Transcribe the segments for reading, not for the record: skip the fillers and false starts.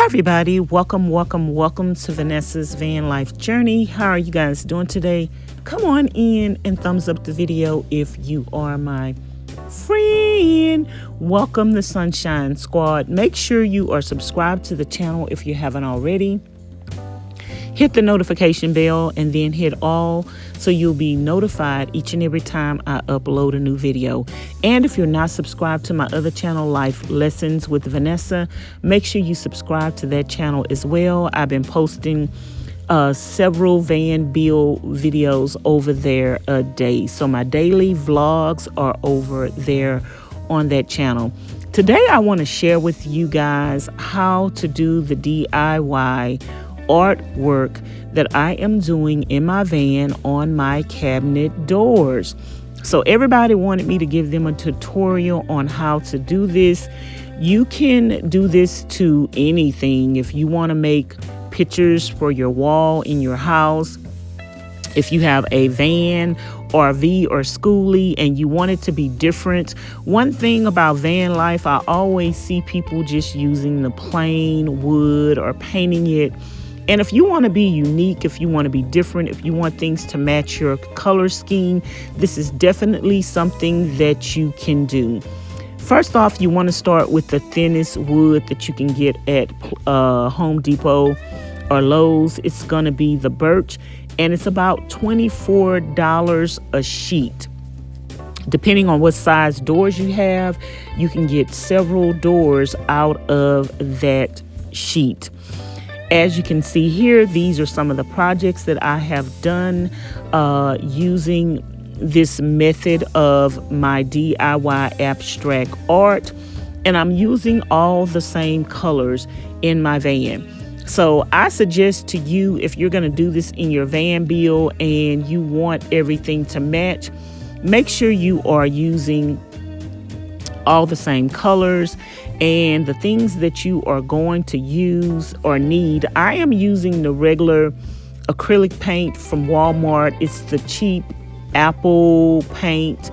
Hi everybody, welcome to Vanessa's Van Life Journey. How are you guys doing today? Come on in and thumbs up the video if you are my friend. Welcome the Sunshine Squad. Make sure you are subscribed to the channel if you haven't already. Hit the notification bell and then hit all so you'll be notified each and every time I upload a new video. And if you're not subscribed to my other channel, Life Lessons with Vanessa, make sure you subscribe to that channel as well. I've been posting several van build videos over there a day. So my daily vlogs are over there on that channel. Today I want to share with you guys how to do the DIY artwork that I am doing in my van on my cabinet doors. So everybody wanted me to give them a tutorial on how to do this. You can do this to anything. If you want to make pictures for your wall in your house, if you have a van, RV, or schoolie and you want it to be different. One thing about van life, I always see people just using the plain wood or painting it. And if you want to be unique, if you want to be different, if you want things to match your color scheme, this is definitely something that you can do. First off, you want to start with the thinnest wood that you can get at Home Depot or Lowe's. It's going to be the birch, and it's about $24 a sheet. Depending on what size doors you have, you can get several doors out of that sheet. As you can see here, these are some of the projects that I have done using this method of my DIY abstract art. And I'm using all the same colors in my van. So I suggest to you, if you're going to do this in your van build and you want everything to match, make sure you are using all the same colors and the things that you are going to use or need. I am using the regular acrylic paint from Walmart. It's the cheap Apple paint,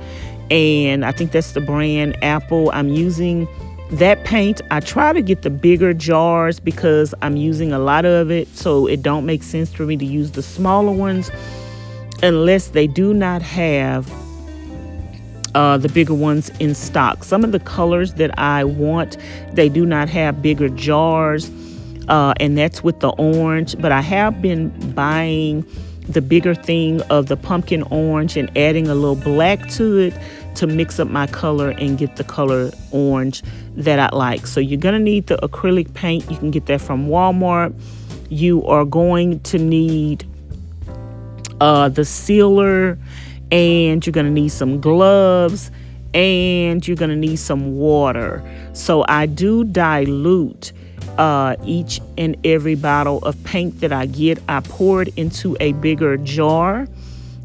and I think that's the brand Apple. I'm using that paint. I try to get the bigger jars because I'm using a lot of it, so it don't make sense for me to use the smaller ones unless they do not have the bigger ones in stock. Some of the colors that I want, they do not have bigger jars, and that's with the orange. But I have been buying the bigger thing of the pumpkin orange and adding a little black to it to mix up my color and get the color orange that I like. So you're going to need the acrylic paint. You can get that from Walmart. You are going to need the sealer, and you're going to need some gloves, and you're going to need some water. So I do dilute each and every bottle of paint that I get. I pour it into a bigger jar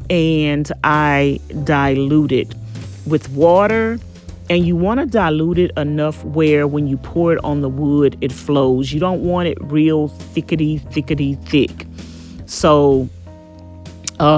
and I dilute it with water. And you want to dilute it enough where when you pour it on the wood, it flows. You don't want it real thickety thick. So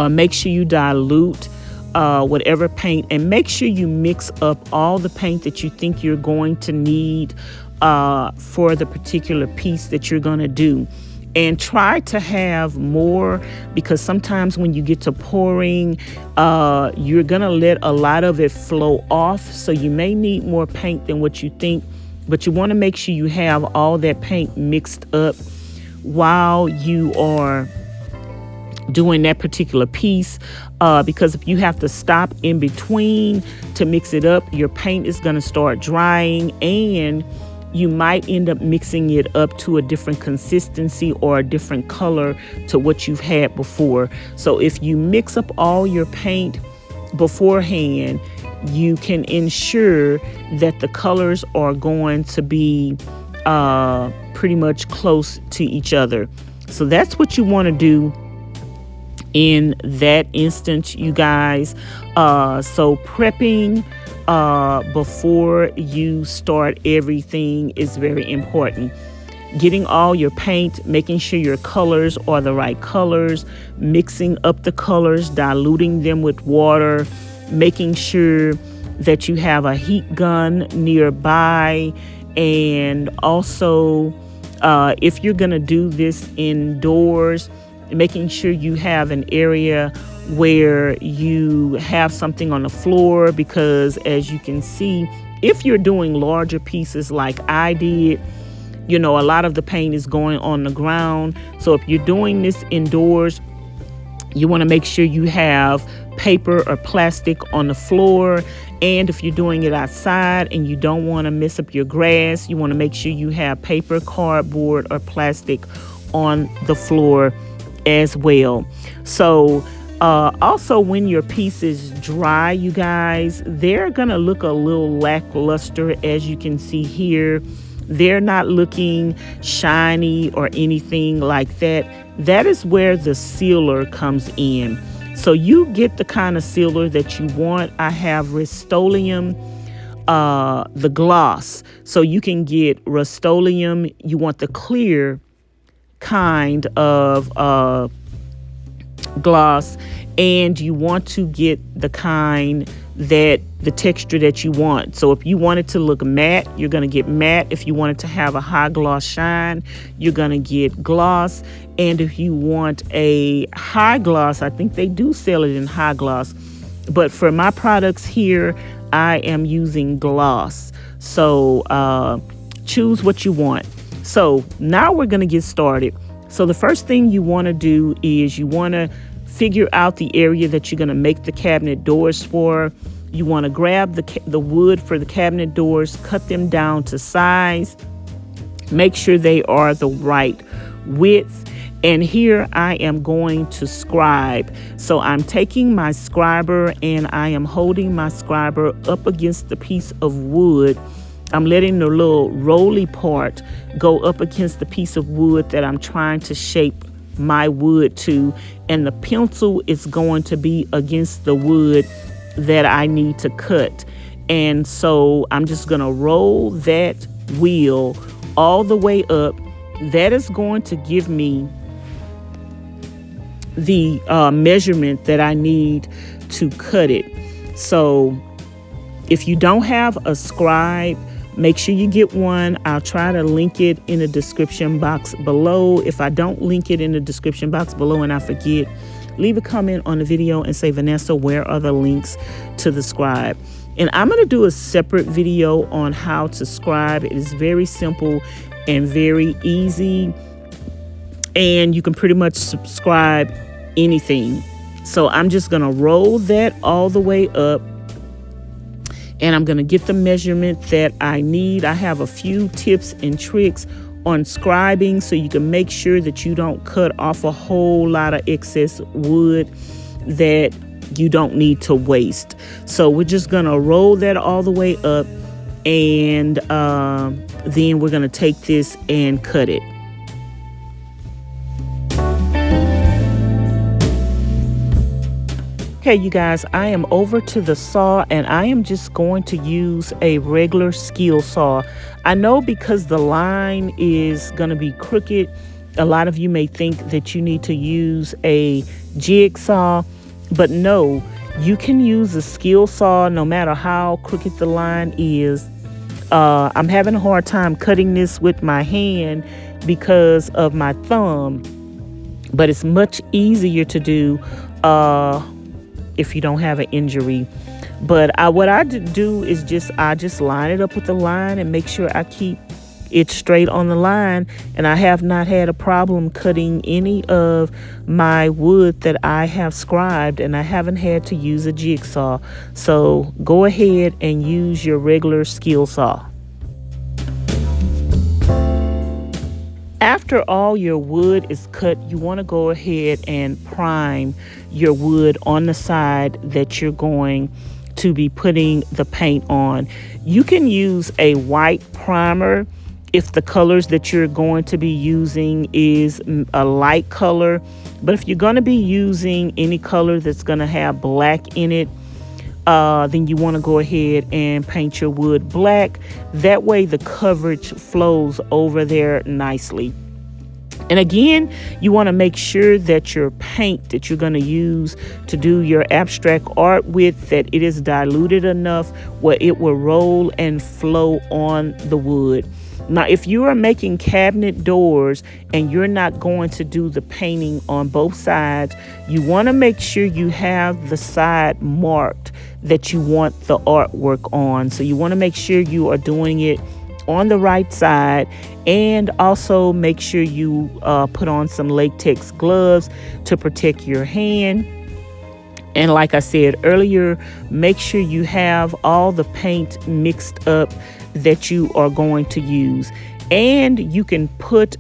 make sure you dilute whatever paint, and make sure you mix up all the paint that you think you're going to need for the particular piece that you're going to do. And try to have more, because sometimes when you get to pouring, you're going to let a lot of it flow off. So you may need more paint than what you think, but you want to make sure you have all that paint mixed up while you are doing that particular piece, because if you have to stop in between to mix it up, your paint is going to start drying and you might end up mixing it up to a different consistency or a different color to what you've had before. So if you mix up all your paint beforehand, you can ensure that the colors are going to be pretty much close to each other. So that's what you want to do in that instance, you guys. So prepping before you start everything is very important. Getting all your paint, making sure your colors are the right colors, mixing up the colors, diluting them with water, making sure that you have a heat gun nearby, and also If you're going to do this indoors, making sure you have an area where you have something on the floor, because as you can see, if you're doing larger pieces like I did, a lot of the paint is going on the ground. So if you're doing this indoors, you want to make sure you have paper or plastic on the floor. And if you're doing it outside and you don't want to mess up your grass, you want to make sure you have paper, cardboard, or plastic on the floor as well. So also, when your pieces dry, you guys, they're gonna look a little lackluster. As you can see here, they're not looking shiny or anything like that. That is where the sealer comes in. So you get the kind of sealer that you want. I have Rust-Oleum, the gloss. So you can get Rust-Oleum. You want the clear kind of gloss, and you want to get the kind that the texture that you want. So if you want it to look matte, you're going to get matte. If you want it to have a high gloss shine, you're going to get gloss. And if you want a high gloss, I think they do sell it in high gloss, but for my products here, I am using gloss. So choose what you want. So now we're going to get started. So the first thing you want to do is you want to figure out the area that you're going to make the cabinet doors for. You want to grab the wood for the cabinet doors, cut them down to size, make sure they are the right width. And here I am going to scribe. So I'm taking my scriber and I am holding my scriber up against the piece of wood. I'm letting the little roly part go up against the piece of wood that I'm trying to shape my wood to, and the pencil is going to be against the wood that I need to cut. And so I'm just going to roll that wheel all the way up. That is going to give me the measurement that I need to cut it. So if you don't have a scribe, make sure you get one. I'll try to link it in the description box below. If I don't link it in the description box below and I forget, leave a comment on the video and say, Vanessa, where are the links to the scribe? And I'm going to do a separate video on how to scribe. It is very simple and very easy, and you can pretty much subscribe anything. So I'm just going to roll that all the way up, and I'm going to get the measurement that I need. I have a few tips and tricks on scribing so you can make sure that you don't cut off a whole lot of excess wood that you don't need to waste. So we're just going to roll that all the way up, and then we're going to take this and cut it. Okay, you guys, I am over to the saw, and I am just going to use a regular skill saw. I know because the line is going to be crooked, a lot of you may think that you need to use a jigsaw, but no, you can use a skill saw no matter how crooked the line is. I'm having a hard time cutting this with my hand because of my thumb, but it's much easier to do if you don't have an injury. But what I do is I just line it up with the line and make sure I keep it straight on the line. And I have not had a problem cutting any of my wood that I have scribed, and I haven't had to use a jigsaw. So go ahead and use your regular skill saw. After all your wood is cut, you want to go ahead and prime your wood on the side that you're going to be putting the paint on. You can use a white primer if the colors that you're going to be using is a light color. But if you're going to be using any color that's going to have black in it, then you want to go ahead and paint your wood black. That way the coverage flows over there nicely. And again, you want to make sure that your paint that you're going to use to do your abstract art with, that it is diluted enough where it will roll and flow on the wood. Now, if you are making cabinet doors and you're not going to do the painting on both sides, you want to make sure you have the side marked that you want the artwork on. So you want to make sure you are doing it on the right side, and also make sure you put on some latex gloves to protect your hand. And like I said earlier, make sure you have all the paint mixed up that you are going to use. And you can put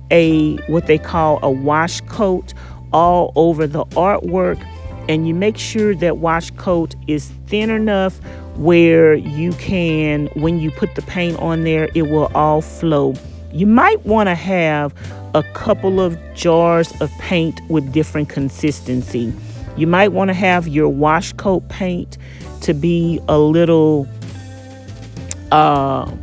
what they call a wash coat all over the artwork. And you make sure that wash coat is thin enough where you can, when you put the paint on there, it will all flow. You might want to have a couple of jars of paint with different consistency. You might want to have your wash coat paint to be a little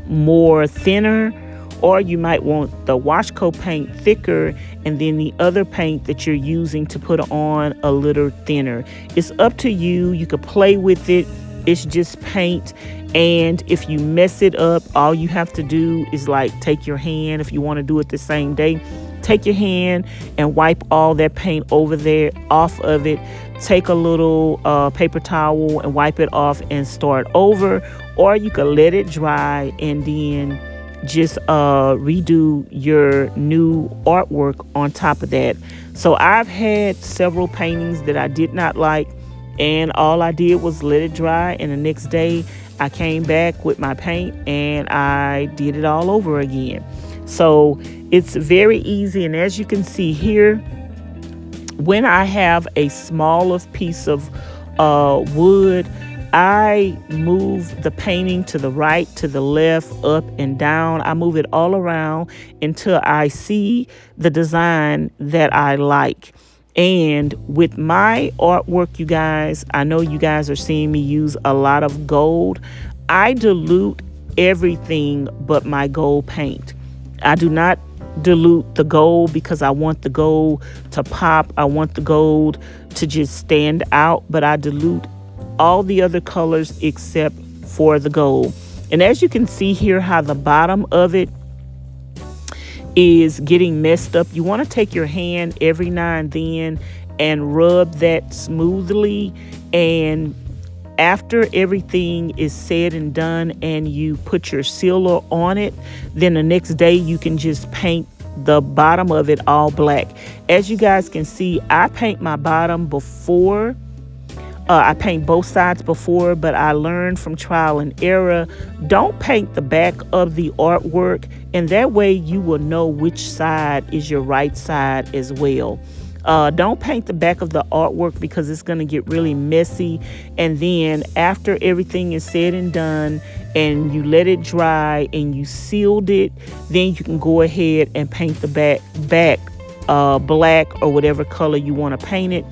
more thinner, or you might want the wash coat paint thicker and then the other paint that you're using to put on a little thinner. It's up to you. You could play with it. It's just paint. And if you mess it up, all you have to do is like take your hand, if you want to do it the same day, take your hand and wipe all that paint over there off of it. Take a little paper towel and wipe it off and start over. Or you could let it dry and then just redo your new artwork on top of that. So I've had several paintings that I did not like, and all I did was let it dry, and the next day I came back with my paint and I did it all over again. So it's very easy. And as you can see here, when I have a smaller piece of wood, I move the painting to the right, to the left, up and down. I move it all around until I see the design that I like. And with my artwork, you guys, I know you guys are seeing me use a lot of gold. I dilute everything but my gold paint. I do not dilute the gold because I want the gold to pop. I want the gold to just stand out, but I dilute all the other colors except for the gold. And as you can see here, how the bottom of it is getting messed up, you want to take your hand every now and then and rub that smoothly. And after everything is said and done and you put your sealer on it, then the next day you can just paint the bottom of it all black. As you guys can see, I paint my bottom before. I paint both sides before, but I learned from trial and error, don't paint the back of the artwork, and that way you will know which side is your right side as well. Don't paint the back of the artwork because it's going to get really messy. And then after everything is said and done and you let it dry and you sealed it, then you can go ahead and paint the back black or whatever color you want to paint it.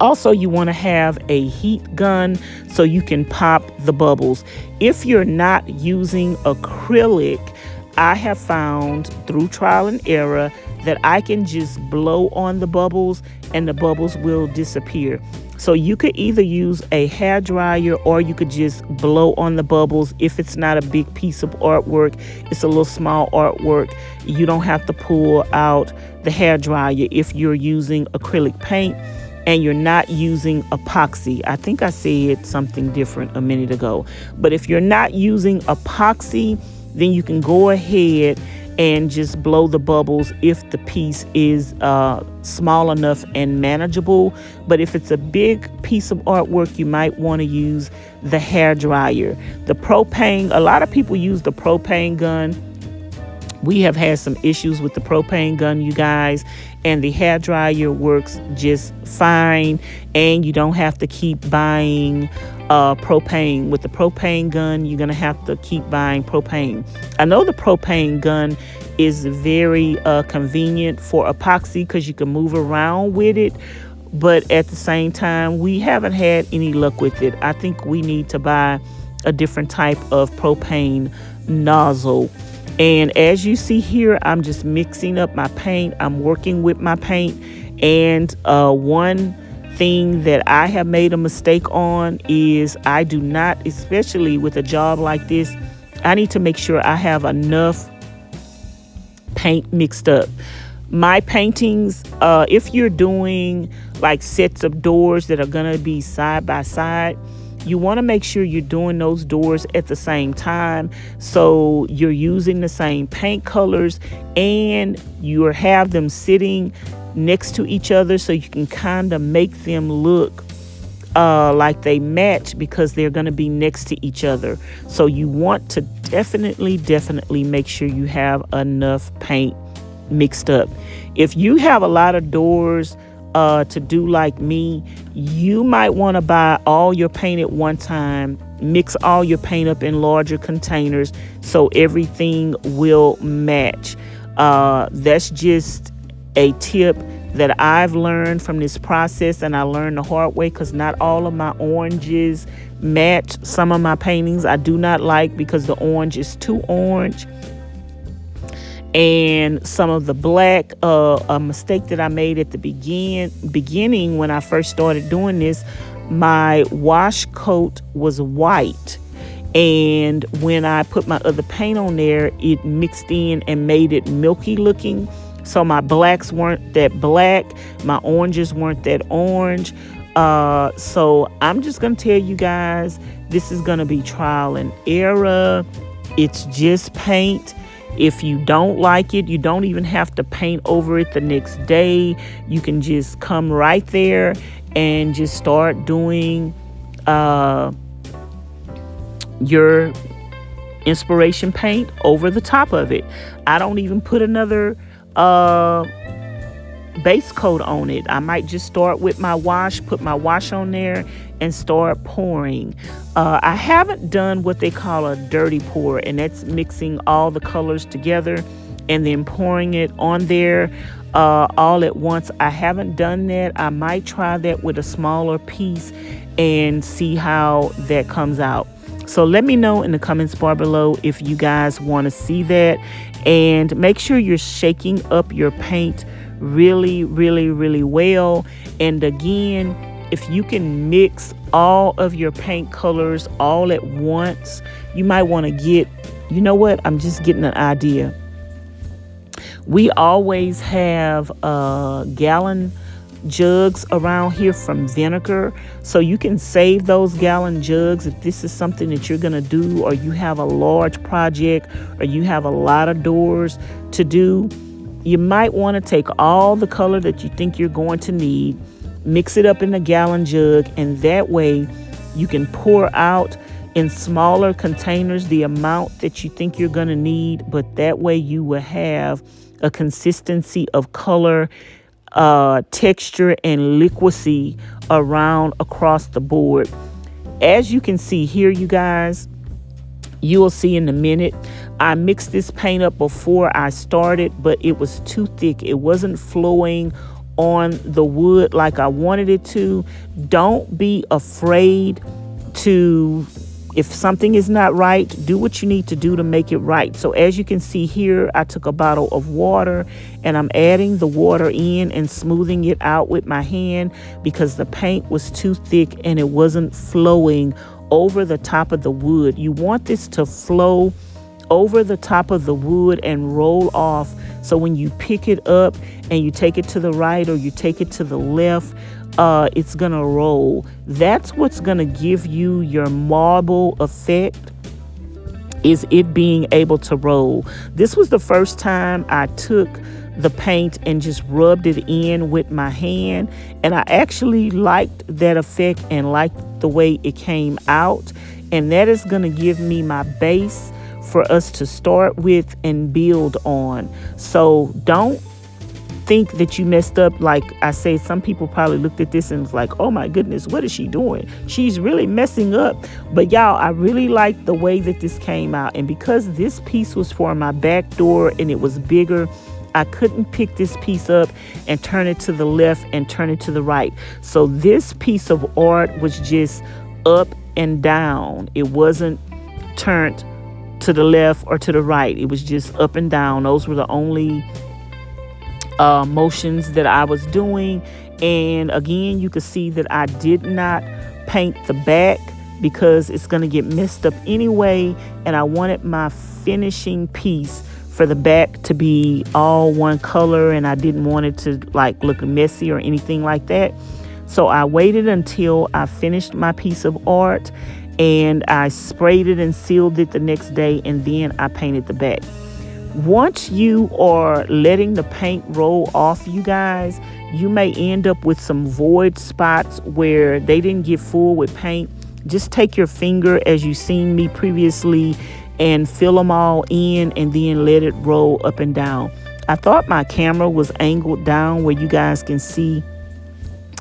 Also, you want to have a heat gun so you can pop the bubbles. If you're not using acrylic, I have found through trial and error that I can just blow on the bubbles and the bubbles will disappear. So you could either use a hair dryer or you could just blow on the bubbles. If it's not a big piece of artwork, it's a little small artwork, you don't have to pull out the hair dryer if you're using acrylic paint and you're not using epoxy. I think I said something different a minute ago. But if you're not using epoxy, then you can go ahead and just blow the bubbles if the piece is small enough and manageable. But if it's a big piece of artwork, you might want to use the hair dryer. The propane, a lot of people use the propane gun. We have had some issues with the propane gun, you guys, and the hair dryer works just fine, and you don't have to keep buying propane. With the propane gun, you're going to have to keep buying propane. I know the propane gun is very convenient for epoxy because you can move around with it, but at the same time, we haven't had any luck with it. I think we need to buy a different type of propane nozzle. And as you see here, I'm just mixing up my paint. I'm working with my paint. And one thing that I have made a mistake on is I do not, especially with a job like this, I need to make sure I have enough paint mixed up. My paintings, if you're doing like sets of doors that are going to be side by side, you want to make sure you're doing those doors at the same time, so you're using the same paint colors and you have them sitting next to each other, so you can kind of make them look like they match, because they're going to be next to each other. So you want to definitely make sure you have enough paint mixed up. If you have a lot of doors to do like me, you might want to buy all your paint at one time, mix all your paint up in larger containers so everything will match. That's just a tip that I've learned from this process, and I learned the hard way, because not all of my oranges match. Some of my paintings I do not like because the orange is too orange. And some of the black, a mistake that I made at the beginning when I first started doing this, my wash coat was white, and when I put my other paint on there, it mixed in and made it milky looking. So my blacks weren't that black, my oranges weren't that orange. So I'm just gonna tell you guys, this is gonna be trial and error. It's just paint. If you don't like it, you don't even have to paint over it the next day. You can just come right there and just start doing your inspiration paint over the top of it. I don't even put another base coat on it. I might just start with my wash, put my wash on there and start pouring. I haven't done what they call a dirty pour, and that's mixing all the colors together and then pouring it on there all at once. I haven't done that. I might try that with a smaller piece and see how that comes out. So let me know in the comments bar below if you guys want to see that, and make sure you're shaking up your paint really well. And again, if you can mix all of your paint colors all at once, you might want to get, you know what, I'm just getting an idea. We always have gallon jugs around here from vinegar, so you can save those gallon jugs if this is something that you're gonna do, or you have a large project, or you have a lot of doors to do. You might want to take all the color that you think you're going to need, mix it up in a gallon jug, and that way you can pour out in smaller containers the amount that you think you're going to need, but that way you will have a consistency of color, texture, and liquidacy around across the board. As you can see here, you guys, you will see in a minute, I mixed this paint up before I started, but it was too thick. It wasn't flowing on the wood like I wanted it to. Don't be afraid to, if something is not right, do what you need to do to make it right. So as you can see here, I took a bottle of water and I'm adding the water in and smoothing it out with my hand, because the paint was too thick and it wasn't flowing over the top of the wood. You want this to flow over the top of the wood and roll off, so when you pick it up and you take it to the right or you take it to the left, it's gonna roll. That's what's gonna give you your marble effect, is it being able to roll. This was the first time I took the paint and just rubbed it in with my hand, and I actually liked that effect and liked the way it came out, and that is going to give me my base for us to start with and build on. So don't think that you messed up. Like I say, some people probably looked at this and was like, oh my goodness, what is she doing? She's really messing up. But y'all, I really like the way that this came out, and because this piece was for my back door and it was bigger, I couldn't pick this piece up and turn it to the left and turn it to the right. So this piece of art was just up and down. It wasn't turned to the left or to the right. It was just up and down. Those were the only motions that I was doing. And again, you could see that I did not paint the back because it's going to get messed up anyway, and I wanted my finishing piece for the back to be all one color, and I didn't want it to like look messy or anything like that. So I waited until I finished my piece of art, and I sprayed it and sealed it the next day, and then I painted the back. Once you are letting the paint roll off, you guys, you may end up with some void spots where they didn't get full with paint. Just take your finger, as you've seen me previously, and fill them all in, and then let it roll up and down. I thought my camera was angled down where you guys can see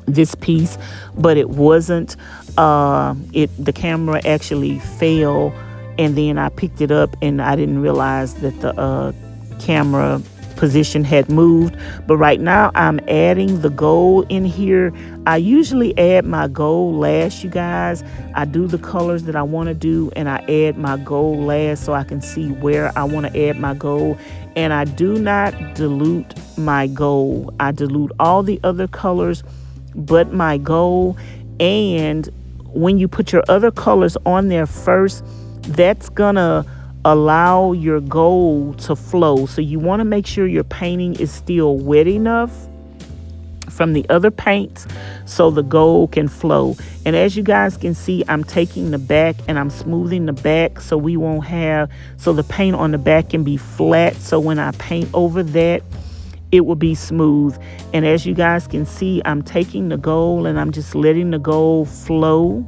this piece, but it wasn't. The camera actually fell, and then I picked it up and I didn't realize that the camera position had moved. But right now I'm adding the gold in here. I usually add my gold last, you guys. I do the colors that I want to do, and I add my gold last so I can see where I want to add my gold. And I do not dilute my gold. I dilute all the other colors but my gold. And when you put your other colors on there first, that's gonna allow your gold to flow. So you want to make sure your painting is still wet enough from the other paints so the gold can flow. And as you guys can see, I'm taking the back and I'm smoothing the back so we won't have, so the paint on the back can be flat, so when I paint over that, it will be smooth. And as you guys can see, I'm taking the gold and I'm just letting the gold flow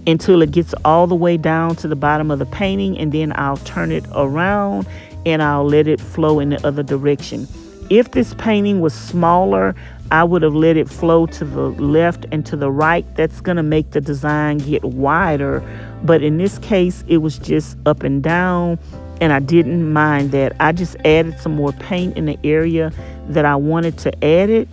until it gets all the way down to the bottom of the painting, and then I'll turn it around and I'll let it flow in the other direction. If this painting was smaller, I would have let it flow to the left and to the right. That's gonna make the design get wider, but in this case it was just up and down, and I didn't mind that. I just added some more paint in the area that I wanted to add it.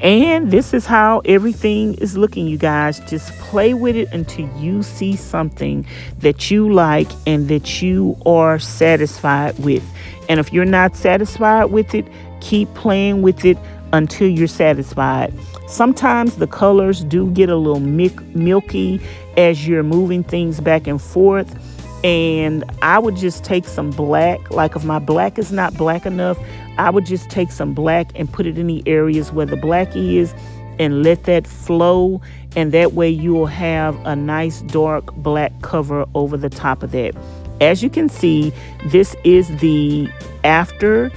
And this is how everything is looking, you guys. Just play with it until you see something that you like and that you are satisfied with. And if you're not satisfied with it, keep playing with it until you're satisfied. Sometimes the colors do get a little milky as you're moving things back and forth. And I would just take some black. Like if my black is not black enough, I would just take some black and put it in the areas where the black is and let that flow. And that way you will have a nice dark black cover over the top of that. As you can see, this is the after.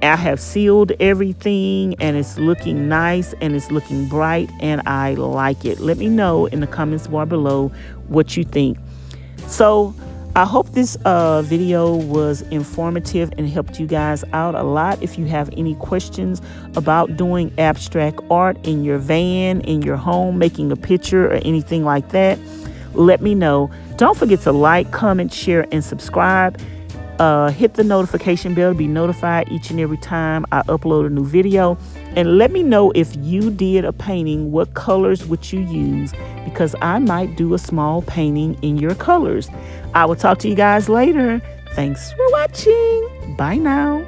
I have sealed everything and it's looking nice and it's looking bright and I like it. Let me know in the comments bar below what you think. So I hope this video was informative and helped you guys out a lot. If you have any questions about doing abstract art in your van, in your home, making a picture or anything like that, let me know. Don't forget to like, comment, share, and subscribe. Hit the notification bell to be notified each and every time I upload a new video. And let me know if you did a painting, what colors would you use? Because I might do a small painting in your colors. I will talk to you guys later. Thanks for watching. Bye now.